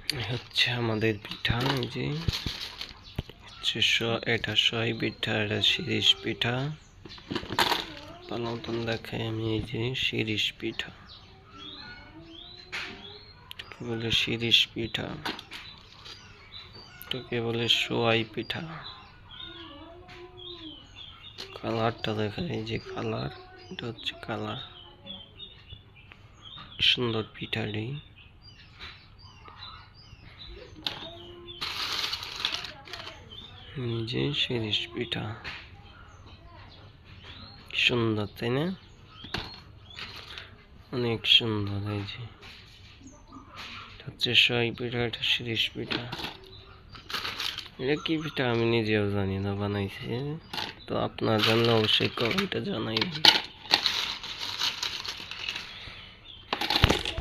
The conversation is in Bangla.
হচ্ছে আমাদের পিঠা, এই যে হচ্ছে এটা সই পিঠা, এটা শিরিষ পিঠা। ভালো মতন দেখাই আমি, এই যে শিরিষ পিঠা, বলে শিরিষ পিঠা, এটাকে বলে সোয়াই পিঠা। কালারটা দেখা, এই যে কালার, এটা হচ্ছে কালার, সুন্দর পিঠাটি। যে শিরিষ পিঠা সুন্দর, তাই না? অনেক সুন্দর। এই যে হচ্ছে সোয়াই পিঠা, এটা শিরিষ পিঠা। এটা কি পিঠা আমি নিজেও জানি না, বানাইছি। তো আপনার জানলে অবশ্যই কমেন্টে জানাইবেন।